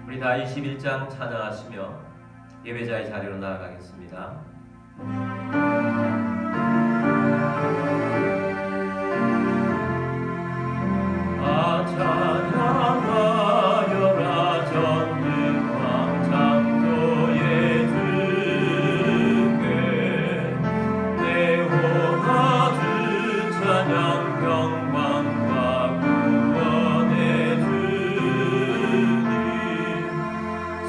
우리 다 21장 찬양하시며 예배자의 자리로 나아가겠습니다. 찬양하여라 전능왕 창조의 주께 내 호가 주 찬양 평강과 구원의 주님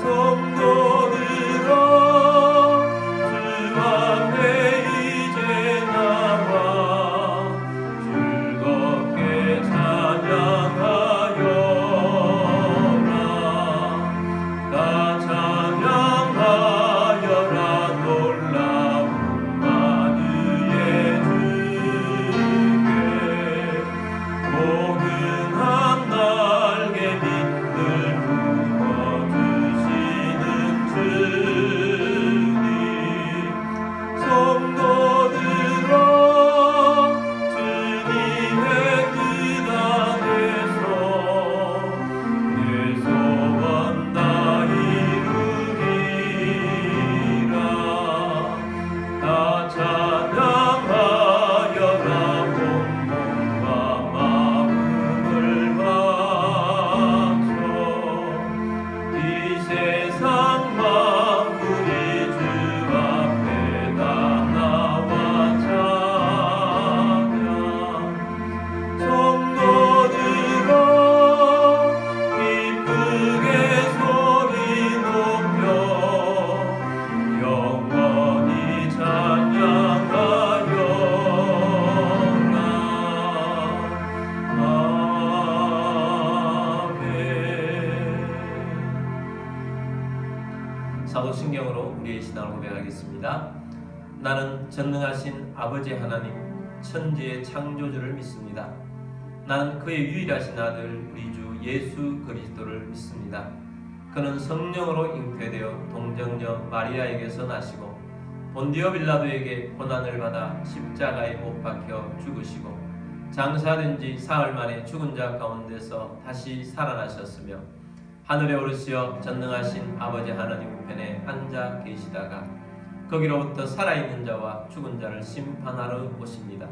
성도들아 주 앞에 이제 나와 즐겁게 찬양하여라 다 찬양하여라 놀라운 만유의 주께 포근한 날개 빛을 부어주시는 주님 성도들아 주님의 뜻 안에서 내 소원 다 이루리라 다 찬양하여라 온몸과 마음을 바쳐 이 세상 만물이 주 앞에 다 나와 찬양 성도들아 기쁘게 소리 높여 영원히 찬양하여라 아멘. 사도신경으로 우리의 신앙을 고백하겠습니다. 나는 전능하신 아버지 하나님 천지의 창조주를 믿습니다. 나는 그의 유일하신 아들 우리 주 예수 그리스도를 믿습니다. 그는 성령으로 잉태되어 동정녀 마리아에게서 나시고 본디오 빌라도에게 고난을 받아 십자가에 못 박혀 죽으시고 장사된 지 사흘 만에 죽은 자 가운데서 다시 살아나셨으며 하늘에 오르시어 전능하신 아버지 하나님 우편에 앉아 계시다가 거기로부터 살아있는 자와 죽은 자를 심판하러 오십니다.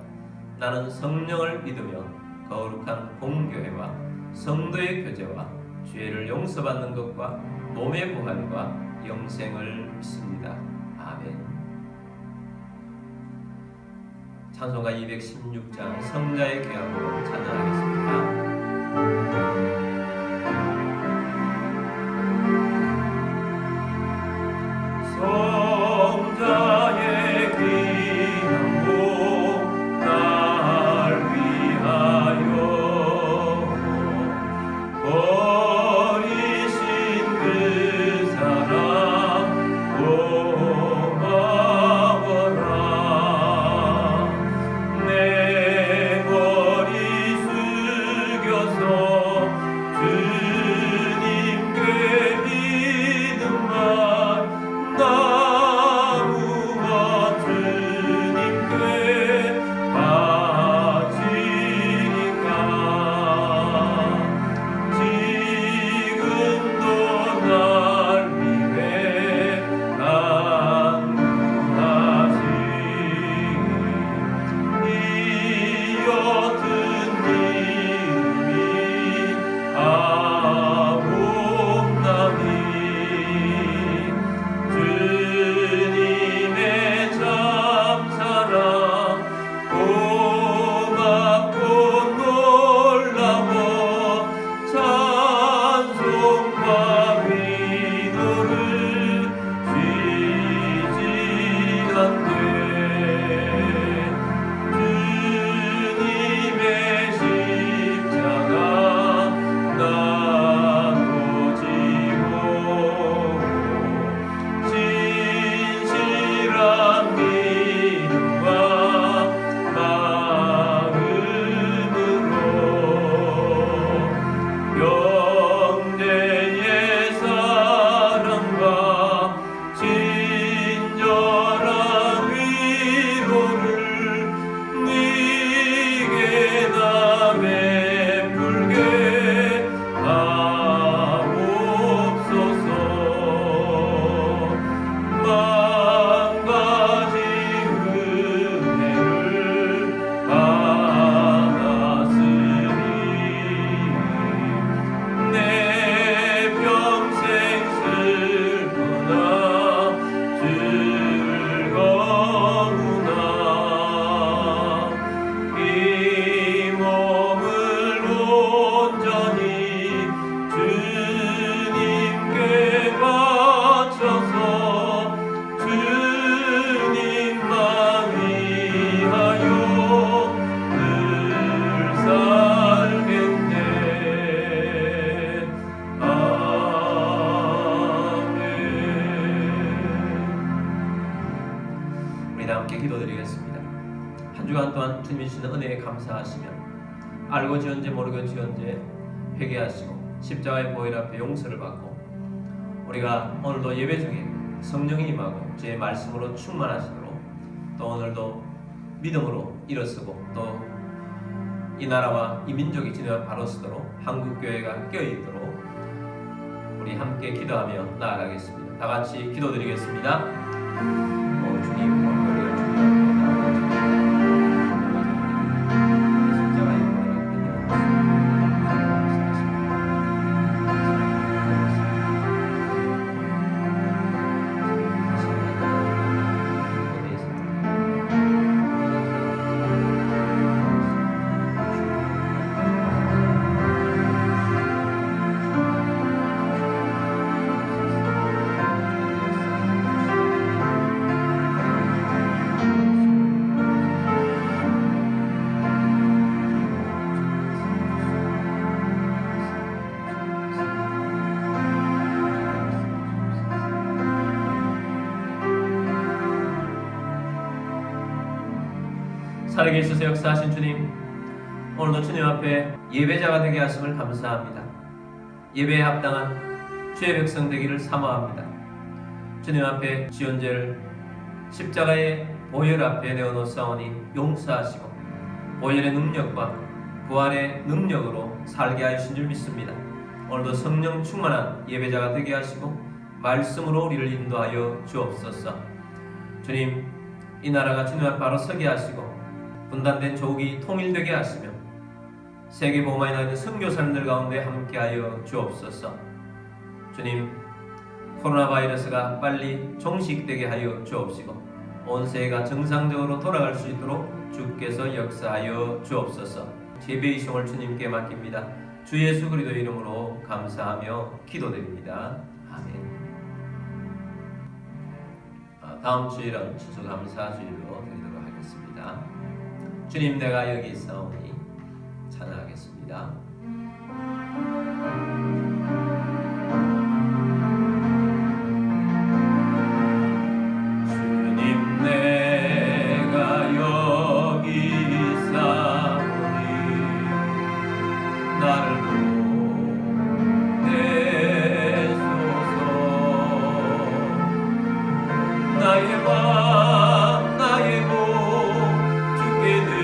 나는 성령을 믿으며 거룩한 공교회와 성도의 교제와 죄를 용서받는 것과 몸의 부활과 영생을 믿습니다. 아멘. 찬송가 216장 성자의 귀함으로 찬양하겠습니다. 성자의 귀함으로 날 위하여 버리신 그 사랑 고마워라 내 머리 숙여서 한 주간 동안 주님이 주시는 은혜에 감사하시며 알고 지은지 모르고 지은지 회개하시고 십자가의 보혈 앞에 용서를 받고 우리가 오늘도 예배 중에 성령이 임하고 주의 말씀으로 충만하시도록 또 오늘도 믿음으로 일어서고 또 이 나라와 이 민족이 주님 바로 서도록 한국교회가 껴있도록 우리 함께 기도하며 나아가겠습니다. 다 같이 기도드리겠습니다. 주님 오늘 주님 앞에 십자가의 보혈 살아계셔서 역사하신 주님, 오늘도 주님 앞에 예배자가 되게 하심을 감사합니다. 예배에 합당한 주의 백성 되기를 사모합니다. 주님 앞에 지은 죄를 십자가의 보혈 앞에 내어놓사오니 용서하시고 보혈의 능력과 부활의 능력으로 살게 하신 줄 믿습니다. 오늘도 성령 충만한 예배자가 되게 하시고 말씀으로 우리를 인도하여 주옵소서. 주님, 이 나라가 주님 앞에 바로 서게 하시고 분단된 조국이 통일되게 하시며 세계 복음화에 나가는 선교사님들 가운데 함께하여 주옵소서. 주님, 코로나 바이러스가 빨리 종식되게 하여 주옵시고 온 세계가 정상적으로 돌아갈 수 있도록 주께서 역사하여 주옵소서. 예배의 시험을 주님께 맡깁니다. 주 예수 그리스도 이름으로 감사하며 기도드립니다. 아멘. 다음 주일은 추수감사주일로 드리도록 하겠습니다. 주님, 내가 여기 있사오니 찬양하겠습니다. 주님, 내가 여기 있사오니 나를 보내소서. 나의 밤 나의 봄 주께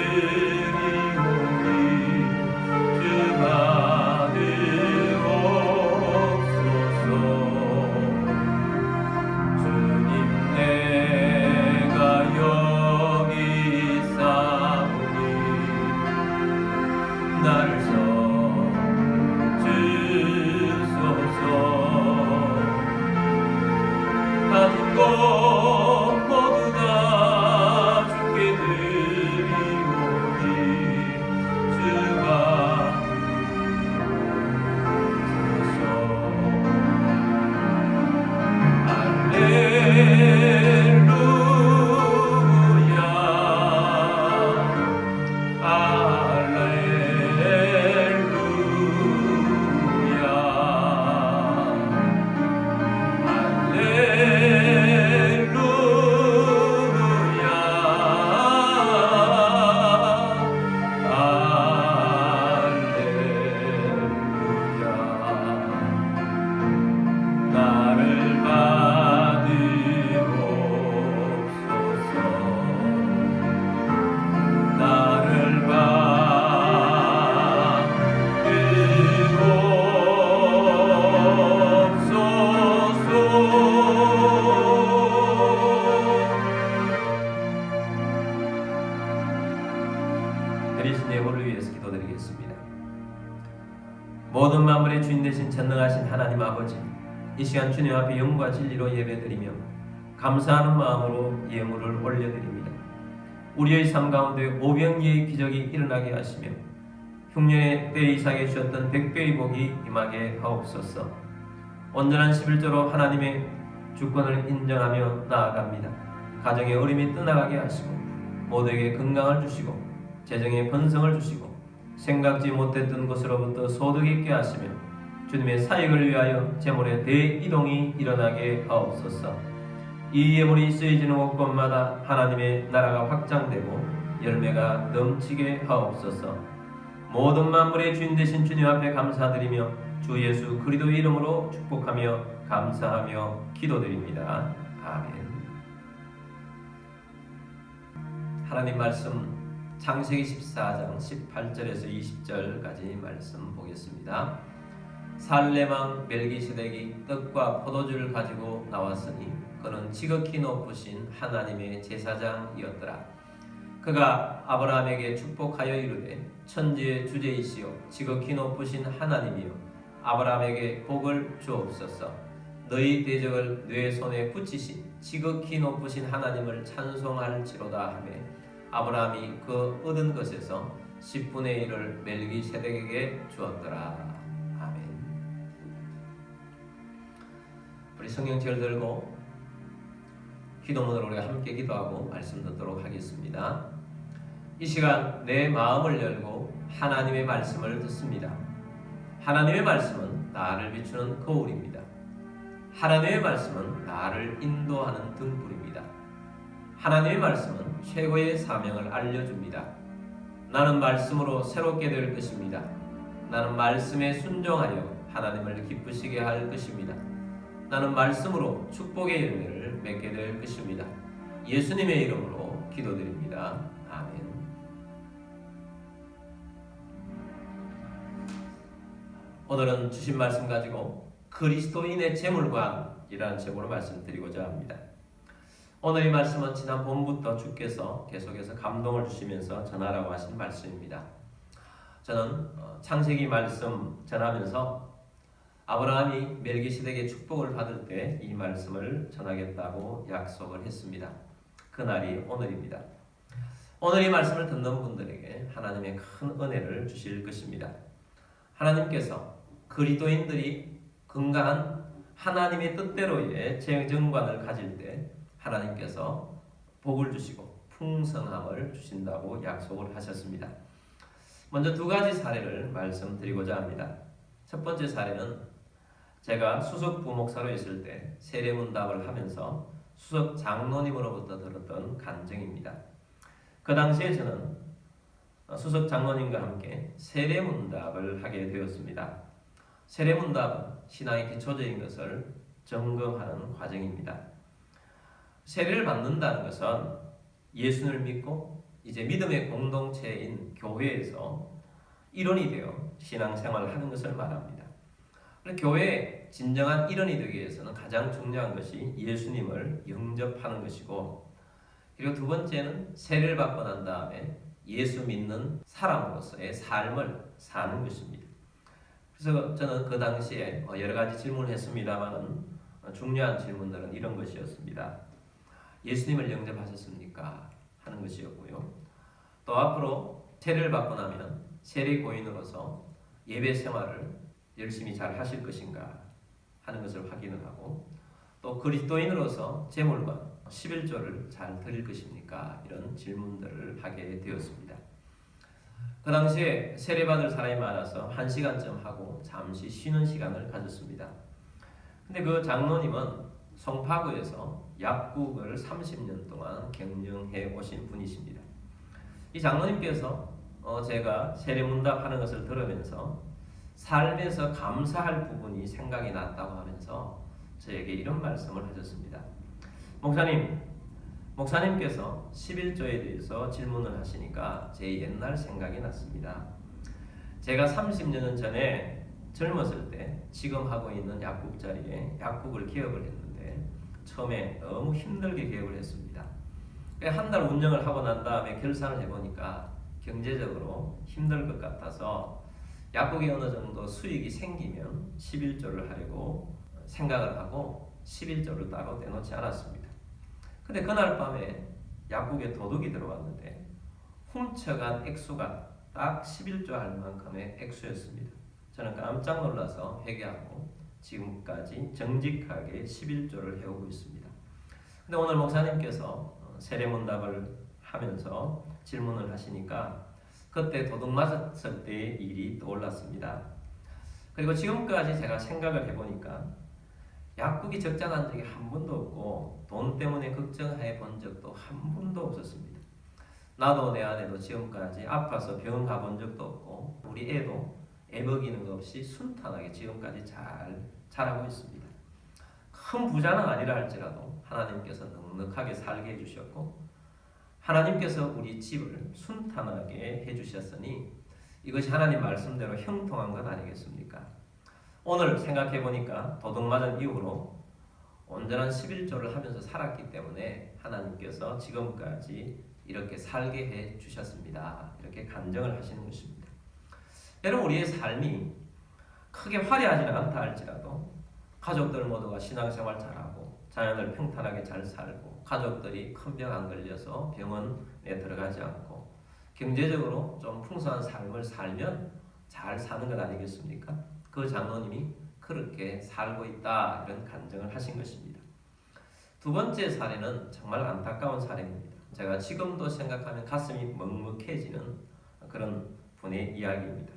그리스도의 예물을 위해서 기도드리겠습니다. 모든 만물의 주인 되신 전능하신 하나님 아버지, 이 시간 주님 앞에 영과 진리로 예배드리며 감사하는 마음으로 예물을 올려드립니다. 우리의 삶 가운데 오병이의 기적이 일어나게 하시며 흉년의 때 이삭에 주셨던 백배의 복이 임하게 하옵소서. 온전한 11조로 하나님의 주권을 인정하며 나아갑니다. 가정의 어림이 떠나가게 하시고 모두에게 건강을 주시고 재정의 번성을 주시고 생각지 못했던 것으로부터 소득 있게 하시며 주님의 사역을 위하여 재물의 대이동이 일어나게 하옵소서. 이 예물이 쓰여지는 곳곳마다 하나님의 나라가 확장되고 열매가 넘치게 하옵소서. 모든 만물의 주인 되신 주님 앞에 감사드리며 주 예수 그리스도의 이름으로 축복하며 감사하며 기도드립니다. 아멘. 하나님 말씀 창세기 14장 18절에서 20절까지 말씀 보겠습니다. 살렘왕 멜기세덱이 떡과 포도주를 가지고 나왔으니 그는 지극히 높으신 하나님의 제사장이었더라. 그가 아브라함에게 축복하여 이르되 천지의 주제이시오 지극히 높으신 하나님이여 아브라함에게 복을 주옵소서. 너희 대적을 내 손에 붙이신 지극히 높으신 하나님을 찬송할지로다 하며 아브라함이 그 얻은 것에서 10분의 1을 멜기세덱에게 주었더라. 아멘. 우리 성경책을 들고 기도문으로 우리가 함께 기도하고 말씀 듣도록 하겠습니다. 이 시간 내 마음을 열고 하나님의 말씀을 듣습니다. 하나님의 말씀은 나를 비추는 거울입니다. 하나님의 말씀은 나를 인도하는 등불입니다. 하나님의 말씀은 최고의 사명을 알려줍니다. 나는 말씀으로 새롭게 될 것입니다. 나는 말씀에 순종하여 하나님을 기쁘시게 할 것입니다. 나는 말씀으로 축복의 열매를 맺게 될 것입니다. 예수님의 이름으로 기도드립니다. 아멘. 오늘은 주신 말씀 가지고 그리스도인의 재물관이라는 제목으로 말씀드리고자 합니다. 오늘 이 말씀은 지난 봄부터 주께서 계속해서 감동을 주시면서 전하라고 하신 말씀입니다. 저는 창세기 말씀 전하면서 아브라함이 멜기세덱의 축복을 받을 때 이 말씀을 전하겠다고 약속을 했습니다. 그날이 오늘입니다. 오늘 이 말씀을 듣는 분들에게 하나님의 큰 은혜를 주실 것입니다. 하나님께서 그리스도인들이 건강한 하나님의 뜻대로의 재정관을 가질 때 하나님께서 복을 주시고 풍성함을 주신다고 약속을 하셨습니다. 먼저 두 가지 사례를 말씀드리고자 합니다. 첫 번째 사례는 제가 수석 부목사로 있을 때 세례문답을 하면서 수석 장로님으로부터 들었던 간증입니다. 그 당시에 저는 수석 장로님과 함께 세례문답을 하게 되었습니다. 세례문답은 신앙의 기초적인 것을 점검하는 과정입니다. 세례를 받는다는 것은 예수를 믿고 이제 믿음의 공동체인 교회에서 일원이 되어 신앙생활을 하는 것을 말합니다. 교회의 진정한 일원이 되기 위해서는 가장 중요한 것이 예수님을 영접하는 것이고, 그리고 두 번째는 세례를 받고 난 다음에 예수 믿는 사람으로서의 삶을 사는 것입니다. 그래서 저는 그 당시에 여러 가지 질문을 했습니다만 중요한 질문들은 이런 것이었습니다. 예수님을 영접하셨습니까? 하는 것이었고요. 또 앞으로 세례를 받고 나면 세례고인으로서 예배 생활을 열심히 잘 하실 것인가 하는 것을 확인을 하고, 또 그리스도인으로서 제물과 11조를 잘 드릴 것입니까? 이런 질문들을 하게 되었습니다. 그 당시에 세례받을 사람이 많아서 1시간쯤 하고 잠시 쉬는 시간을 가졌습니다. 근데 그 장로님은 송파구에서 약국을 30년 동안 경영해 오신 분이십니다. 이 장로님께서 제가 세례문답하는 것을 들으면서 삶에서 감사할 부분이 생각이 났다고 하면서 저에게 이런 말씀을 하셨습니다. 목사님께서 11조에 대해서 질문을 하시니까 제 옛날 생각이 났습니다. 제가 30년 전에 젊었을 때 지금 하고 있는 약국 자리에 약국을 개업을 했는데 처음에 너무 힘들게 개업을 했습니다. 한 달 운영을 하고 난 다음에 결산을 해보니까 경제적으로 힘들 것 같아서 약국에 어느 정도 수익이 생기면 11조를 하려고 생각을 하고 11조를 따로 내놓지 않았습니다. 근데 그날 밤에 약국에 도둑이 들어왔는데 훔쳐간 액수가 딱 11조 할 만큼의 액수였습니다. 저는 깜짝 놀라서 회개하고 지금까지 정직하게 11조를 해오고 있습니다. 근데 오늘 목사님께서 세례문답을 하면서 질문을 하시니까 그때 도둑 맞았을 때의 일이 떠올랐습니다. 그리고 지금까지 제가 생각을 해보니까 약국이 적자난 적이 한 번도 없고 돈 때문에 걱정해 본 적도 한 번도 없었습니다. 나도 내 아내도 지금까지 아파서 병원 가본 적도 없고 우리 애도 애 먹이는 거 없이 순탄하게 지금까지 잘 자라고 있습니다. 큰 부자는 아니라 할지라도 하나님께서 넉넉하게 살게 해주셨고 하나님께서 우리 집을 순탄하게 해주셨으니 이것이 하나님 말씀대로 형통한 것 아니겠습니까? 오늘 생각해 보니까 도둑 맞은 이후로 온전한 11조를 하면서 살았기 때문에 하나님께서 지금까지 이렇게 살게 해 주셨습니다. 이렇게 간증을 하시는 것입니다. 여러분, 우리의 삶이 크게 화려하지는 않다 할지라도 가족들 모두가 신앙생활 잘하고 자녀들 평탄하게 잘 살고 가족들이 큰 병 안 걸려서 병원에 들어가지 않고 경제적으로 좀 풍성한 삶을 살면 잘 사는 것 아니겠습니까? 그 장로님이 그렇게 살고 있다 이런 간증을 하신 것입니다. 두 번째 사례는 정말 안타까운 사례입니다. 제가 지금도 생각하면 가슴이 먹먹해지는 그런 분의 이야기입니다.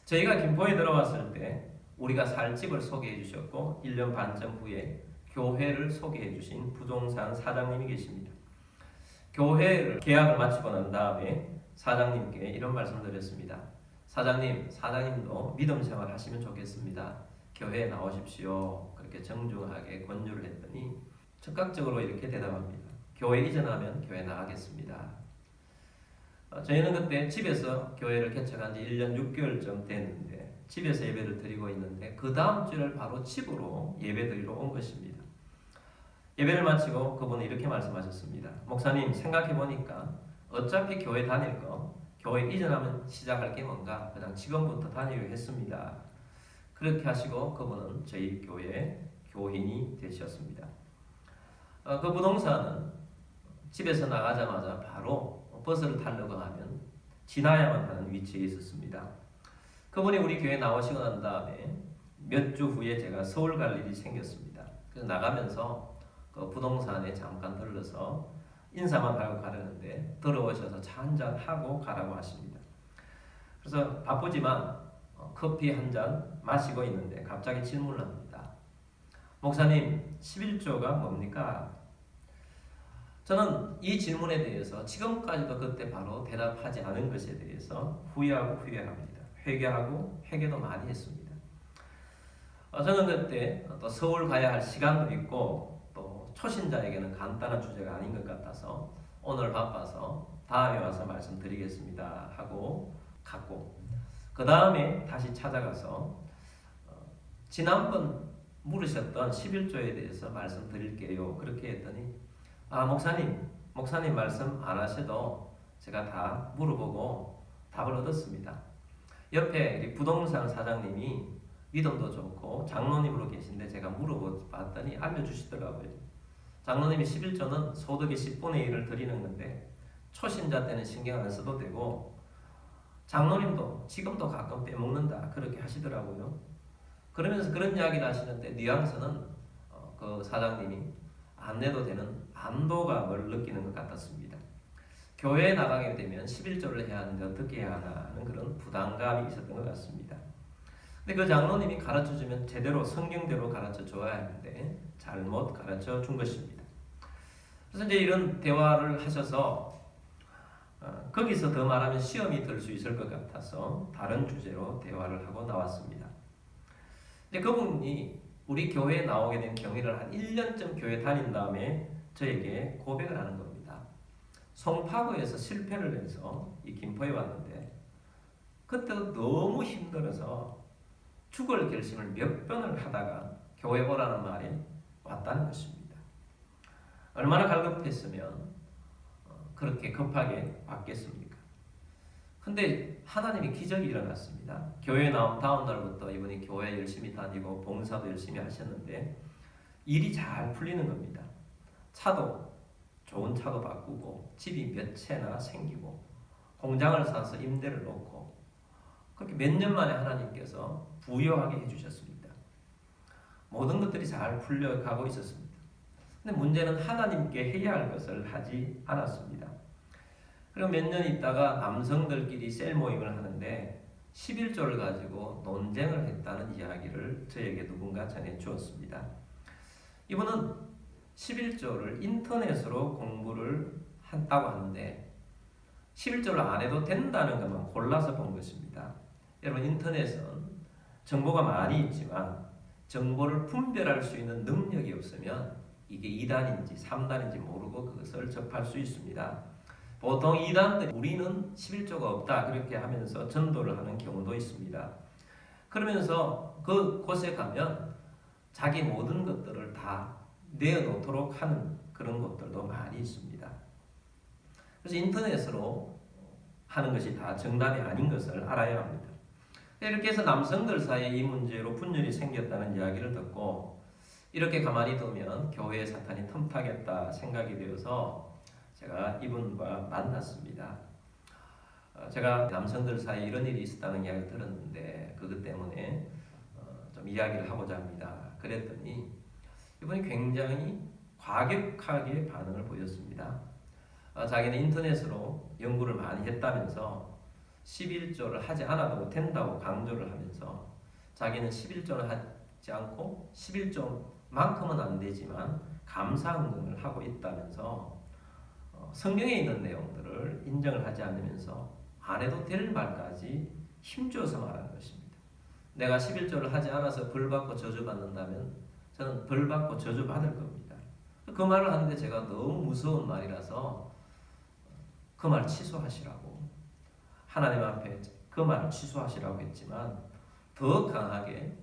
저희가 김포에 들어왔을 때 우리가 살 집을 소개해 주셨고 1년 반쯤 후에 교회를 소개해 주신 부동산 사장님이 계십니다. 교회를 계약을 마치고 난 다음에 사장님께 이런 말씀 드렸습니다. 사장님도 믿음 생활 하시면 좋겠습니다. 교회에 나오십시오. 그렇게 정중하게 권유를 했더니 즉각적으로 이렇게 대답합니다. 교회 이전하면 교회 나가겠습니다. 저희는 그때 집에서 교회를 개척한 지 1년 6개월쯤 됐는데 집에서 예배를 드리고 있는데 그 다음 주를 바로 집으로 예배 드리러 온 것입니다. 예배를 마치고 그분은 이렇게 말씀하셨습니다. 목사님, 생각해보니까 어차피 교회 다닐 거 교회 이전하면 시작할 게 뭔가 그냥 지금부터 다니기로 했습니다. 그렇게 하시고 그분은 저희 교회 교인이 되셨습니다. 그 부동산은 집에서 나가자마자 바로 버스를 타려고 하면 지나야만 하는 위치에 있었습니다. 그분이 우리 교회에 나오시고 난 다음에 몇 주 후에 제가 서울 갈 일이 생겼습니다. 그래서 나가면서 그 부동산에 잠깐 들러서 인사만 하고 가려는데 들어오셔서 차 한잔 하고 가라고 하십니다. 그래서 바쁘지만 커피 한 잔 마시고 있는데 갑자기 질문을 합니다. 목사님, 11조가 뭡니까? 저는 이 질문에 대해서 지금까지도 그때 바로 대답하지 않은 것에 대해서 후회하고 후회합니다. 회개하고 회개도 많이 했습니다. 저는 그때 또 서울 가야 할 시간도 있고 또 초신자에게는 간단한 주제가 아닌 것 같아서 오늘 바빠서 다음에 와서 말씀드리겠습니다 하고 갔고 그 다음에 다시 찾아가서 지난번 물으셨던 11조에 대해서 말씀드릴게요. 그렇게 했더니 목사님 말씀 안 하셔도 제가 다 물어보고 답을 얻었습니다. 옆에 부동산 사장님이 믿음도 좋고 장로님으로 계신데 제가 물어봤더니 알려주시더라고요. 장로님이 11조는 소득의 10분의 1을 드리는 건데 초신자 때는 신경 안 써도 되고 장로님도 지금도 가끔 빼먹는다 그렇게 하시더라고요. 그러면서 그런 이야기를 하시는데 뉘앙스는 그 사장님이 안 내도 되는 안도감을 느끼는 것 같았습니다. 교회에 나가게 되면 11조를 해야 하는데 어떻게 해야 하나 하는 그런 부담감이 있었던 것 같습니다. 근데 그 장로님이 가르쳐주면 제대로 성경대로 가르쳐 줘야 하는데 잘못 가르쳐 준 것입니다. 그래서 이제 이런 대화를 하셔서 거기서 더 말하면 시험이 들 수 있을 것 같아서 다른 주제로 대화를 하고 나왔습니다. 근데 그분이 우리 교회에 나오게 된 경위를 한 1년쯤 교회 다닌 다음에 저에게 고백을 하는 겁니다. 송파구에서 실패를 해서 이 김포에 왔는데 그때도 너무 힘들어서 죽을 결심을 몇 번을 하다가 교회 오라는 말이 왔다는 것입니다. 얼마나 갈급했으면 그렇게 급하게 왔겠습니까? 근데 하나님의 기적이 일어났습니다. 교회에 나온 다음 날부터 이분이 교회 열심히 다니고 봉사도 열심히 하셨는데 일이 잘 풀리는 겁니다. 차도 좋은 차도 바꾸고 집이 몇 채나 생기고 공장을 사서 임대를 놓고 그렇게 몇 년 만에 하나님께서 부유하게 해주셨습니다. 모든 것들이 잘 풀려가고 있었습니다. 근데 문제는 하나님께 해야 할 것을 하지 않았습니다. 그리고 몇 년 있다가 남성들끼리 셀 모임을 하는데 11조를 가지고 논쟁을 했다는 이야기를 저에게 누군가 전해 주었습니다. 이분은 11조를 인터넷으로 공부를 한다고 하는데 11조를 안 해도 된다는 것만 골라서 본 것입니다. 여러분, 인터넷은 정보가 많이 있지만 정보를 분별할 수 있는 능력이 없으면 이게 2단인지 3단인지 모르고 그것을 접할 수 있습니다. 보통 2단들이 우리는 11조가 없다 그렇게 하면서 전도를 하는 경우도 있습니다. 그러면서 그곳에 가면 자기 모든 것들을 다 내어놓도록 하는 그런 것들도 많이 있습니다. 그래서 인터넷으로 하는 것이 다 정답이 아닌 것을 알아야 합니다. 이렇게 해서 남성들 사이에 이 문제로 분열이 생겼다는 이야기를 듣고 이렇게 가만히 두면 교회에 사탄이 틈타겠다 생각이 되어서 제가 이분과 만났습니다. 제가 남성들 사이에 이런 일이 있었다는 이야기를 들었는데 그것 때문에 좀 이야기를 하고자 합니다. 그랬더니 이분이 굉장히 과격하게 반응을 보였습니다. 자기는 인터넷으로 연구를 많이 했다면서 11조를 하지 않아도 된다고 강조를 하면서 자기는 11조를 하지 않고 11조만큼은 안 되지만 감사헌금을 하고 있다면서 성경에 있는 내용들을 인정을 하지 않으면서 안 해도 될 말까지 힘주어서 말하는 것입니다. 내가 11조를 하지 않아서 벌받고 저주받는다면 저는 벌받고 저주받을 겁니다. 그 말을 하는데 제가 너무 무서운 말이라서 그 말 취소하시라고 하나님 앞에 그 말을 취소하시라고 했지만 더 강하게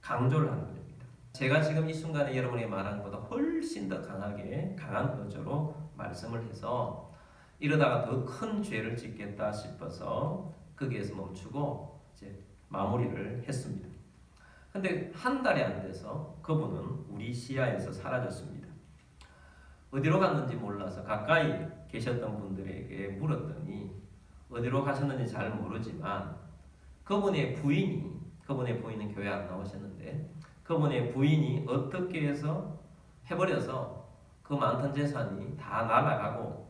강조를 하는 겁니다. 제가 지금 이 순간에 여러분에게 말하는 것보다 훨씬 더 강하게 강한 어조로 말씀을 해서 이러다가 더 큰 죄를 짓겠다 싶어서 거기에서 멈추고 이제 마무리를 했습니다. 근데 한 달이 안 돼서 그분은 우리 시야에서 사라졌습니다. 어디로 갔는지 몰라서 가까이 계셨던 분들에게 물었더니 어디로 가셨는지 잘 모르지만 그분의 부인은 교회 안 나오셨는데 그분의 부인이 어떻게 해서 해버려서 그 많던 재산이 다 날아가고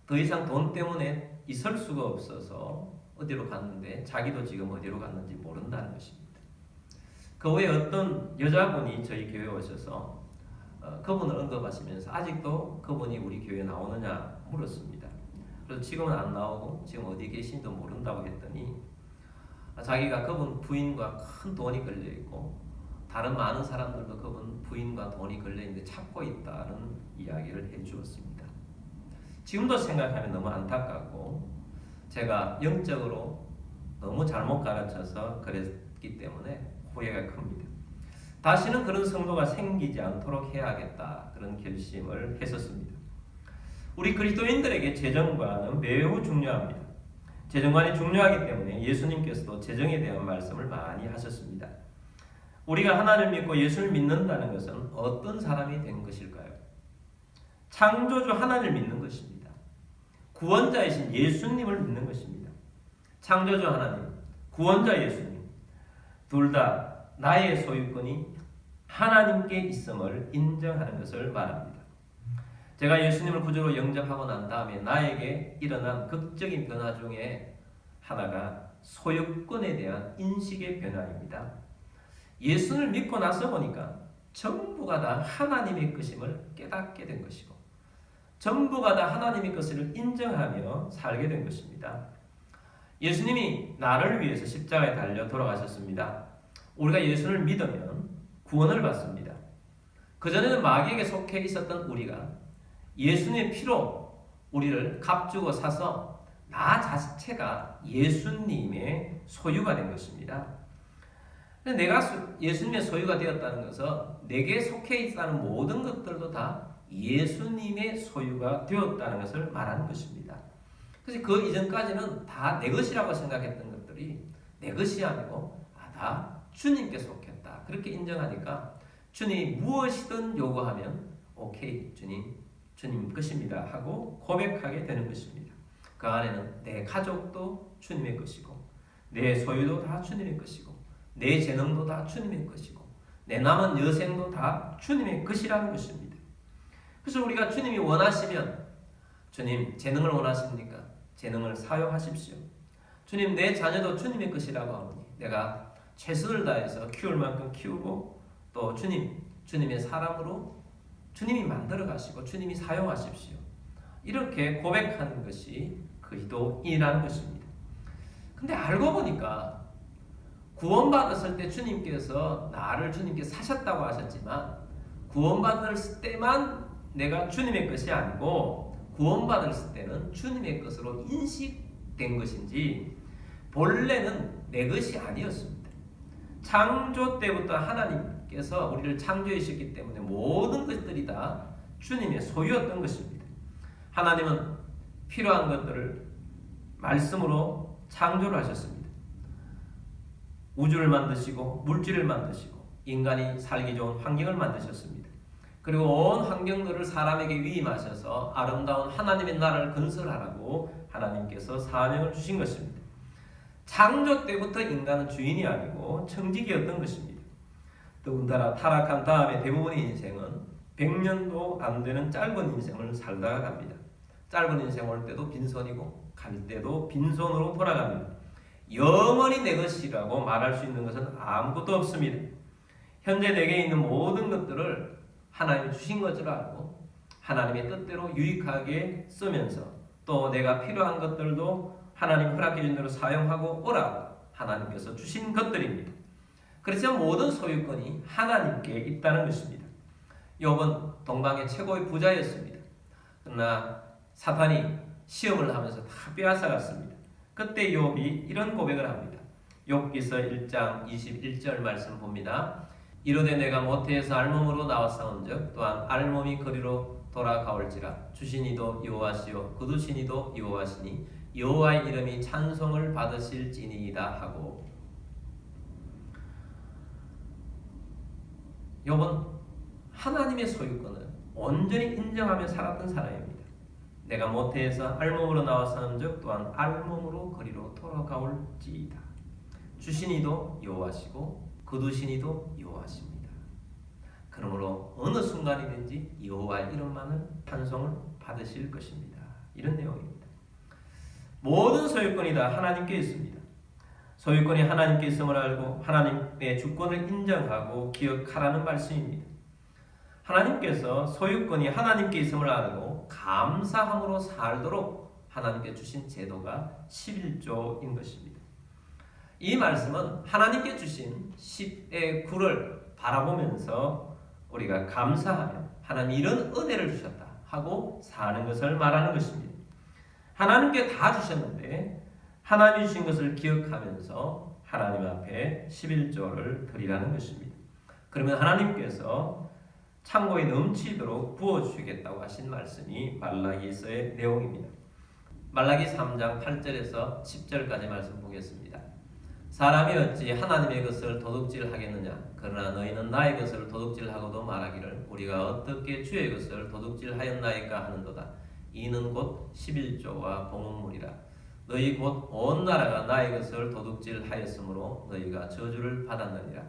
더 이상 돈 때문에 있을 수가 없어서 어디로 갔는데 자기도 지금 어디로 갔는지 모른다는 것입니다. 그 후에 어떤 여자분이 저희 교회에 오셔서 그분을 언급하시면서 아직도 그분이 우리 교회에 나오느냐 물었습니다. 그래서 지금은 안 나오고 지금 어디 계신지도 모른다고 했더니 자기가 그분 부인과 큰 돈이 걸려있고 다른 많은 사람들도 그분 부인과 돈이 걸려있는데 찾고 있다는 이야기를 해주었습니다. 지금도 생각하면 너무 안타깝고 제가 영적으로 너무 잘못 가르쳐서 그랬기 때문에 후회가 큽니다. 다시는 그런 성도가 생기지 않도록 해야겠다 그런 결심을 했었습니다. 우리 그리스도인들에게 재정관은 매우 중요합니다. 재정관이 중요하기 때문에 예수님께서도 재정에 대한 말씀을 많이 하셨습니다. 우리가 하나님을 믿고 예수를 믿는다는 것은 어떤 사람이 된 것일까요? 창조주 하나님을 믿는 것입니다. 구원자이신 예수님을 믿는 것입니다. 창조주 하나님, 구원자 예수님 둘 다 나의 소유권이 하나님께 있음을 인정하는 것을 말합니다. 제가 예수님을 구주로 영접하고 난 다음에 나에게 일어난 극적인 변화 중에 하나가 소유권에 대한 인식의 변화입니다. 예수를 믿고 나서 보니까 전부가 다 하나님의 것임을 깨닫게 된 것이고 전부가 다 하나님의 것을 인정하며 살게 된 것입니다. 예수님이 나를 위해서 십자가에 달려 돌아가셨습니다. 우리가 예수를 믿으면 구원을 받습니다. 그전에는 마귀에게 속해 있었던 우리가 예수님의 피로 우리를 값주고 사서 나 자체가 예수님의 소유가 된 것입니다. 내가 예수님의 소유가 되었다는 것은 내게 속해 있다는 모든 것들도 다 예수님의 소유가 되었다는 것을 말하는 것입니다. 그래서 그 이전까지는 다 내 것이라고 생각했던 것들이 내 것이 아니고 다 주님께 속했다. 그렇게 인정하니까 주님이 무엇이든 요구하면 오케이 주님 것입니다 하고 고백하게 되는 것입니다. 그 안에는 내 가족도 주님의 것이고 내 소유도 다 주님의 것이고 내 재능도 다 주님의 것이고 내 남은 여생도 다 주님의 것이라는 것입니다. 그래서 우리가 주님이 원하시면 주님 재능을 원하십니까? 재능을 사용하십시오. 주님 내 자녀도 주님의 것이라고 하오니 내가 최선을 다해서 키울 만큼 키우고 또 주님의 사람으로 주님이 만들어 가시고 주님이 사용하십시오. 이렇게 고백하는 것이 그리스도인이라는 것입니다. 근데 알고 보니까 구원받았을 때 주님께서 나를 주님께 사셨다고 하셨지만 구원받았을 때만 내가 주님의 것이 아니고 구원받았을 때는 주님의 것으로 인식된 것인지 본래는 내 것이 아니었습니다. 창조 때부터 하나님께서 우리를 창조해 주셨기 때문에 모든 것들이 다 주님의 소유였던 것입니다. 하나님은 필요한 것들을 말씀으로 창조를 하셨습니다. 우주를 만드시고 물질을 만드시고 인간이 살기 좋은 환경을 만드셨습니다. 그리고 온 환경들을 사람에게 위임하셔서 아름다운 하나님의 나라를 건설하라고 하나님께서 사명을 주신 것입니다. 창조 때부터 인간은 주인이 아니고 청지기였던 것입니다. 더군다나 타락한 다음에 대부분의 인생은 100년도 안 되는 짧은 인생을 살다가 갑니다. 짧은 인생 올 때도 빈손이고 갈 때도 빈손으로 돌아갑니다. 영원히 내 것이라고 말할 수 있는 것은 아무것도 없습니다. 현재 내게 있는 모든 것들을 하나님이 주신 것을 알고 하나님의 뜻대로 유익하게 쓰면서 또 내가 필요한 것들도 하나님 허락해 준 대로 사용하고 오라고 하나님께서 주신 것들입니다. 그렇지만 모든 소유권이 하나님께 있다는 것입니다. 욥은 동방의 최고의 부자였습니다. 그러나 사탄이 시험을 하면서 다 빼앗아갔습니다. 그때 욥이 이런 고백을 합니다. 욥기서 1장 21절 말씀 봅니다. 이르되 내가 모태에서 알몸으로 나왔사온즉 또한 알몸이 거리로 돌아가올지라 주신 이도 여호와시요 거두신 이도 여호와시니 여호와의 이름이 찬송을 받으실지니이다 하고 욥은 하나님의 소유권을 온전히 인정하며 살았던 사람입니다. 내가 모태에서 알몸으로 나왔사온즉 또한 알몸으로 거리로 돌아가올지이다. 주신 이도 여호와시고 거두신 이도 여호와십니다. 그러므로 어느 순간이든지 여호와의 이름만을 찬송을 받으실 것입니다. 이런 내용입니다. 모든 소유권이 다 하나님께 있습니다. 소유권이 하나님께 있음을 알고 하나님의 주권을 인정하고 기억하라는 말씀입니다. 하나님께서 소유권이 하나님께 있음을 알고 감사함으로 살도록 하나님께 주신 제도가 11조인 것입니다. 이 말씀은 하나님께 주신 10의 9를 바라보면서 우리가 감사하며 하나님 이런 은혜를 주셨다 하고 사는 것을 말하는 것입니다. 하나님께 다 주셨는데 하나님이 주신 것을 기억하면서 하나님 앞에 11조를 드리라는 것입니다. 그러면 하나님께서 창고에 넘치도록 부어주시겠다고 하신 말씀이 말라기서의 내용입니다. 말라기 3장 8절에서 10절까지 말씀 보겠습니다. 사람이 어찌 하나님의 것을 도둑질하겠느냐? 그러나 너희는 나의 것을 도둑질하고도 말하기를 우리가 어떻게 주의 것을 도둑질하였나이까 하는도다. 이는 곧 11조와 봉헌물이라. 너희 곧 온 나라가 나의 것을 도둑질하였으므로 너희가 저주를 받았느니라.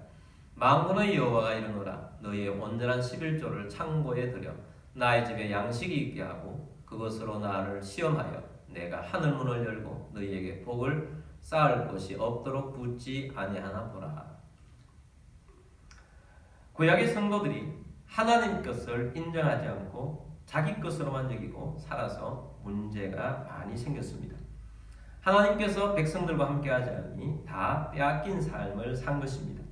만군의 여호와가 이르노라. 너희의 온전한 11조를 창고에 들여 나의 집에 양식이 있게 하고 그것으로 나를 시험하여 내가 하늘 문을 열고 너희에게 복을 쌓을 것이 없도록 붙지 아니하나 보라. 구약의 성도들이 하나님 것을 인정하지 않고 자기 것으로만 여기고 살아서 문제가 많이 생겼습니다. 하나님께서 백성들과 함께하지 않으니 다 빼앗긴 삶을 산 것입니다.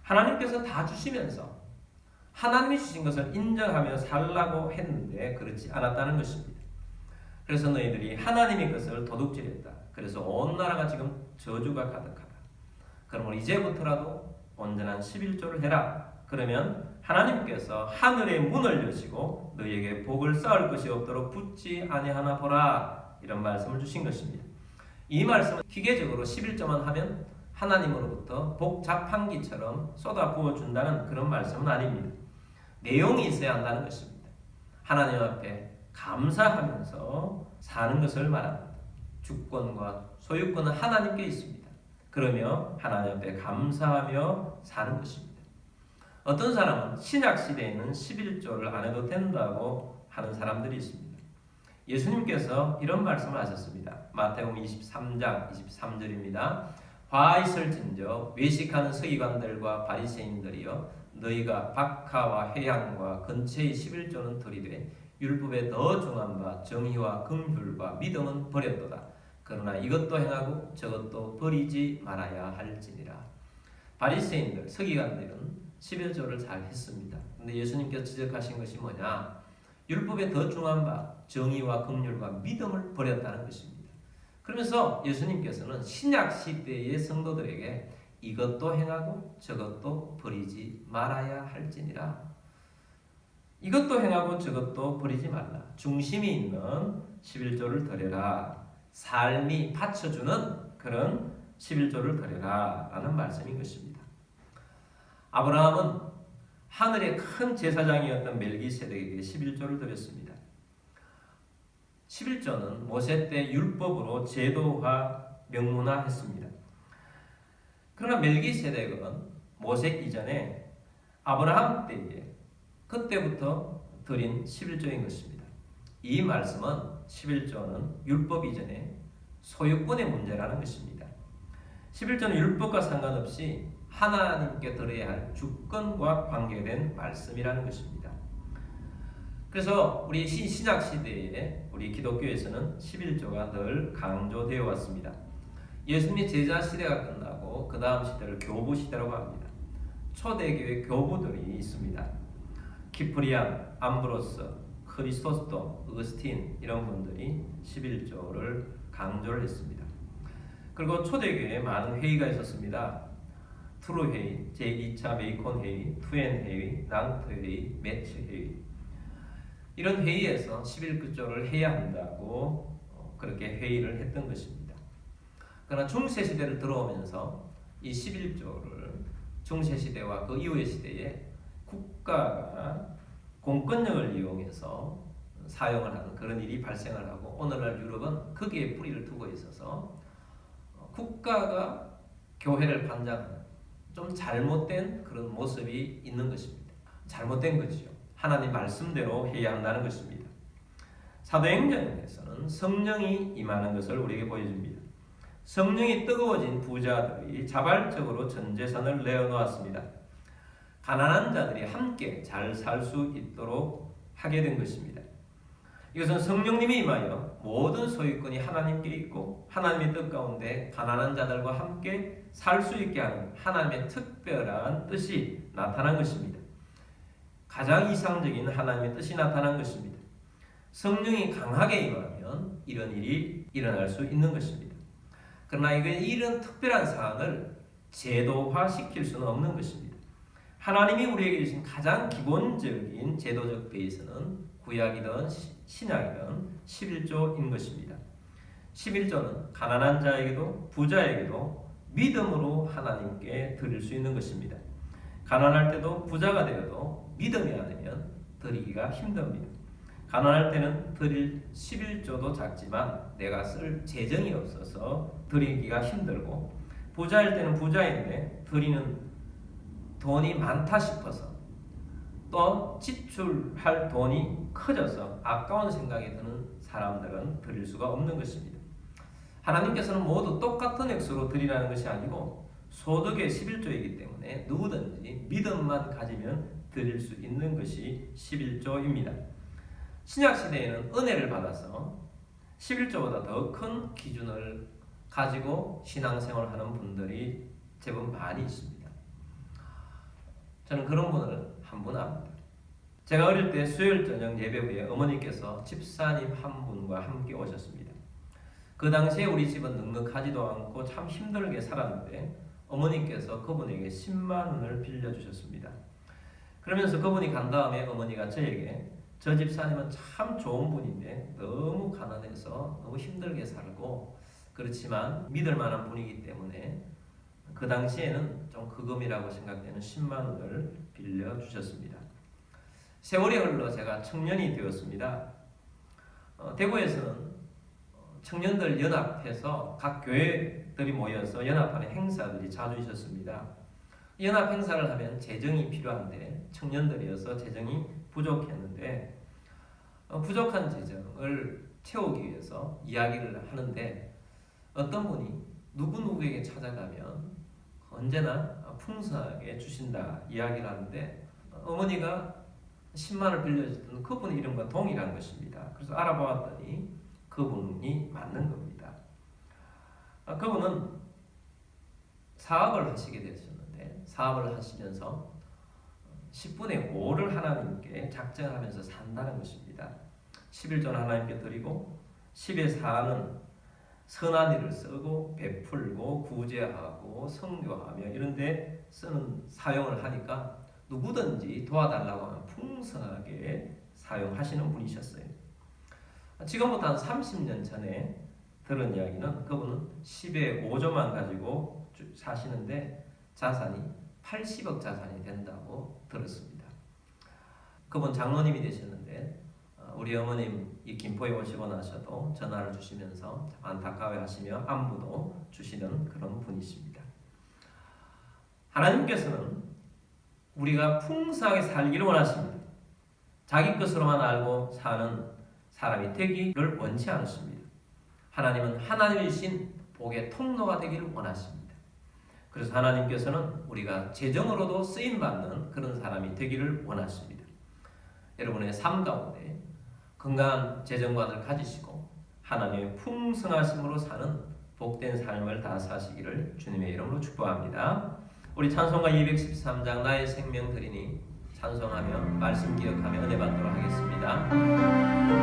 하나님께서 다 주시면서 하나님이 주신 것을 인정하며 살라고 했는데 그렇지 않았다는 것입니다. 그래서 너희들이 하나님의 것을 도둑질했다. 그래서 온 나라가 지금 저주가 가득하다. 그러므로 이제부터라도 온전한 11조를 해라. 그러면 하나님께서 하늘의 문을 여시고 너희에게 복을 쌓을 것이 없도록 붙지 아니하나 보라. 이런 말씀을 주신 것입니다. 이 말씀은 기계적으로 11조만 하면 하나님으로부터 복 자판기처럼 쏟아 부어준다는 그런 말씀은 아닙니다. 내용이 있어야 한다는 것입니다. 하나님 앞에 감사하면서 사는 것을 말합니다. 주권과 소유권은 하나님께 있습니다. 그러며 하나님 앞에 감사하며 사는 것입니다. 어떤 사람은 신약시대에는 11조를 안 해도 된다고 하는 사람들이 있습니다. 예수님께서 이런 말씀을 하셨습니다. 마태복음 23장 23절입니다. 화 있을진저 외식하는 서기관들과 바리새인들이여 너희가 박하와 해양과 근처의 11조는 들이되 율법에 더 중한 바 정의와 긍휼과 믿음은 버렸도다. 그러나 이것도 행하고 저것도 버리지 말아야 할지니라. 바리새인들, 서기관들은 11조를 잘 했습니다. 근데 예수님께서 지적하신 것이 뭐냐? 율법에 더 중한 바 정의와 긍휼과 믿음을 버렸다는 것입니다. 그러면서 예수님께서는 신약 시대의 성도들에게 이것도 행하고 저것도 버리지 말아야 할지니라. 이것도 행하고 저것도 버리지 말라. 중심이 있는 11조를 드려라. 삶이 받쳐주는 그런 11조를 드려라 라는 말씀인 것입니다. 아브라함은 하늘의 큰 제사장이었던 멜기세덱에게 11조를 드렸습니다. 11조는 모세 때 율법으로 제도화, 명문화했습니다. 그러나 멜기세덱은 모세 이전에 아브라함 때에 그때부터 드린 11조인 것입니다. 이 말씀은 11조는 율법 이전에 소유권의 문제라는 것입니다. 11조는 율법과 상관없이 하나님께 드려야 할 주권과 관계된 말씀이라는 것입니다. 그래서 우리 신약 시대에 우리 기독교에서는 11조가 늘 강조되어 왔습니다. 예수님의 제자 시대가 끝나고 그 다음 시대를 교부 시대라고 합니다. 초대교회 교부들이 있습니다. 키프리안, 암브로스, 크리스토스도, 어거스틴 이런 분들이 11조를 강조를 했습니다. 그리고 초대교회에 많은 회의가 있었습니다. 트루 회의, 제2차 메이콘 회의, 투엔 회의, 낭트 회의, 매츠 회의. 이런 회의에서 11조를 해야 한다고 그렇게 회의를 했던 것입니다. 그러나 중세시대를 들어오면서 이 11조를 중세시대와 그 이후의 시대에 국가가 공권력을 이용해서 사용을 하는 그런 일이 발생을 하고 오늘날 유럽은 거기에 뿌리를 두고 있어서 국가가 교회를 관장하는 좀 잘못된 그런 모습이 있는 것입니다. 잘못된 것이죠. 하나님 말씀대로 해야 한다는 것입니다. 사도행전에서는 성령이 임하는 것을 우리에게 보여줍니다. 성령이 뜨거워진 부자들이 자발적으로 전 재산을 내어놓았습니다. 가난한 자들이 함께 잘 살 수 있도록 하게 된 것입니다. 이것은 성령님이 임하여 모든 소유권이 하나님께 있고 하나님의 뜻 가운데 가난한 자들과 함께 살 수 있게 하는 하나님의 특별한 뜻이 나타난 것입니다. 가장 이상적인 하나님의 뜻이 나타난 것입니다. 성령이 강하게 임하면 이런 일이 일어날 수 있는 것입니다. 그러나 이런 특별한 사항을 제도화시킬 수는 없는 것입니다. 하나님이 우리에게 주신 가장 기본적인 제도적 베이스는 구약이든 신약이든 11조인 것입니다. 11조는 가난한 자에게도 부자에게도 믿음으로 하나님께 드릴 수 있는 것입니다. 가난할 때도 부자가 되어도 믿음이 아니면 드리기가 힘듭니다. 가난할 때는 드릴 11조도 작지만 내가 쓸 재정이 없어서 드리기가 힘들고 부자일 때는 부자인데 드리는 돈이 많다 싶어서 또 지출할 돈이 커져서 아까운 생각이 드는 사람들은 드릴 수가 없는 것입니다. 하나님께서는 모두 똑같은 액수로 드리라는 것이 아니고 소득의 11조이기 때문에 누구든지 믿음만 가지면 드릴 수 있는 것이 11조입니다. 신약시대에는 은혜를 받아서 11조보다 더 큰 기준을 가지고 신앙생활을 하는 분들이 제법 많이 있습니다. 저는 그런 분을 한 분 압니다. 제가 어릴 때 수요일 저녁 예배 후에 어머니께서 집사님 한 분과 함께 오셨습니다. 그 당시에 우리 집은 넉넉하지도 않고 참 힘들게 살았는데 어머니께서 그분에게 10만 원을 빌려주셨습니다. 그러면서 그분이 간 다음에 어머니가 저에게 저 집사님은 참 좋은 분인데 너무 가난해서 너무 힘들게 살고 그렇지만 믿을 만한 분이기 때문에 그 당시에는 좀 거금이라고 생각되는 10만 원을 빌려주셨습니다. 세월이 흘러 제가 청년이 되었습니다. 대구에서는 청년들 연합해서 각 교회들이 모여서 연합하는 행사들이 자주 있었습니다. 연합 행사를 하면 재정이 필요한데 청년들이어서 재정이 부족했는데 부족한 재정을 채우기 위해서 이야기를 하는데 어떤 분이 누구누구에게 찾아가면 언제나 풍성하게 주신다 이야기를 하는데 어머니가 10만을 빌려줬던 그분의 이름과 동일한 것입니다. 그래서 알아보았더니 그분이 맞는 겁니다. 그분은 사업을 하시게 되셨는데 사업을 하시면서 10분의 5를 하나님께 작정하면서 산다는 것입니다. 11조는 하나님께 드리고 10의 4는 선한 일을 쓰고 베풀고 구제하고 선교하며 이런 데 쓰는 사용을 하니까 누구든지 도와달라고 하면 풍성하게 사용하시는 분이셨어요. 지금부터 한 30년 전에 들은 이야기는 그분은 10의 5조만 가지고 사시는데 자산이 80억 자산이 된다고 들었습니다. 그분 장로님이 되셨는데 우리 어머님 이 김포에 오시고 나셔도 전화를 주시면서 안타까워하시며 안부도 주시는 그런 분이십니다. 하나님께서는 우리가 풍성하게 살기를 원하십니다. 자기 것으로만 알고 사는 사람이 되기를 원치 않으십니다. 하나님은 하나님이신 복의 통로가 되기를 원하십니다. 그래서 하나님께서는 우리가 재정으로도 쓰임받는 그런 사람이 되기를 원하십니다. 여러분의 삶 가운데 건강한 재정관을 가지시고 하나님의 풍성하심으로 사는 복된 삶을 다 사시기를 주님의 이름으로 축복합니다. 우리 찬송가 213장 나의 생명 드리니 찬송하며 말씀 기억하며 은혜 받도록 하겠습니다.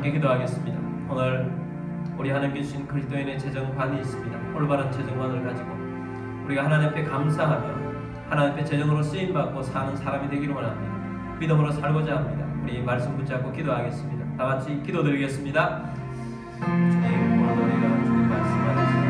함께 기도하겠습니다. 오늘 우리 하나님께 주신 그리스도인의 재정관이 있습니다. 올바른 재정관을 가지고 우리가 하나님 앞에 감사하며 하나님 앞에 재정으로 쓰임받고 사는 사람이 되기를 원합니다. 믿음으로 살고자 합니다. 우리 말씀 붙잡고 기도하겠습니다. 다 같이 기도드리겠습니다. 주님, 오늘 우리가 주님 말씀 안에서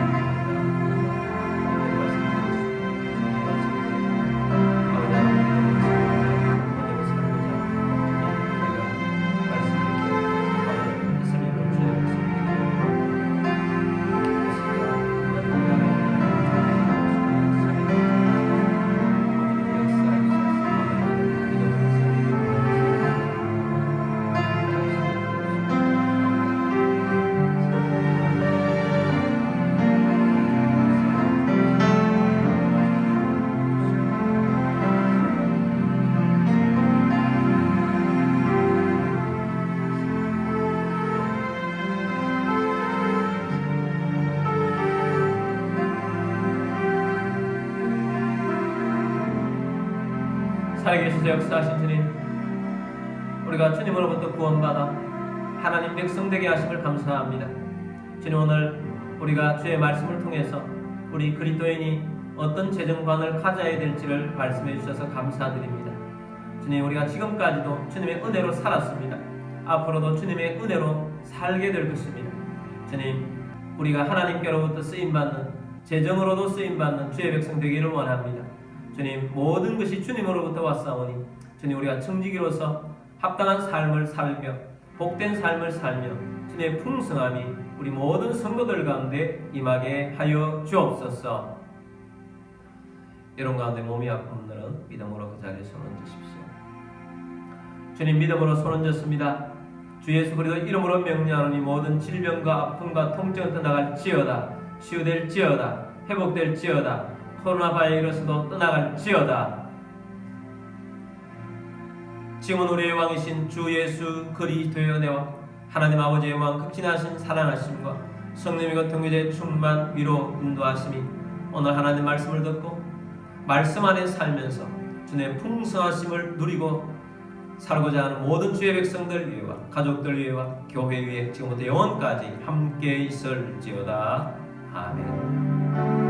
살아계셔서 역사하신 주님, 우리가 주님으로부터 구원받아 하나님 백성 되게 하심을 감사합니다. 주님, 오늘 우리가 주의 말씀을 통해서 우리 그리스도인이 어떤 재정관을 가져야 될지를 말씀해 주셔서 감사드립니다. 주님, 우리가 지금까지도 주님의 은혜로 살았습니다. 앞으로도 주님의 은혜로 살게 될 것입니다. 주님, 우리가 하나님께로부터 쓰임받는, 재정으로도 쓰임받는 주의 백성 되기를 원합니다. 주님, 모든 것이 주님으로부터 왔사오니 주님, 우리가 청지기로서 합당한 삶을 살며 복된 삶을 살며 주님의 풍성함이 우리 모든 성도들 가운데 임하게 하여 주옵소서. 여러분 가운데 몸이 아픈 분들은 믿음으로 그 자리에 손 얹으십시오. 주님, 믿음으로 손 얹었습니다. 주 예수 그리스도 이름으로 명령하노니 모든 질병과 아픔과 통증을 떠나갈지어다. 치유될지어다. 회복될지어다. 코로나 바이러스도 떠나갈지어다. 지금은 우리의 왕이신 주 예수 그리스도의 은혜와 하나님 아버지의 왕 극진하신 사랑하심과 성령의 통교제의 충만 위로 인도하심이 오늘 하나님 말씀을 듣고 말씀 안에 살면서 주님의 풍성하심을 누리고 살고자 하는 모든 주의 백성들 위에와 가족들 위에와 교회 위에 지금부터 영원까지 함께 있을지어다. 아멘.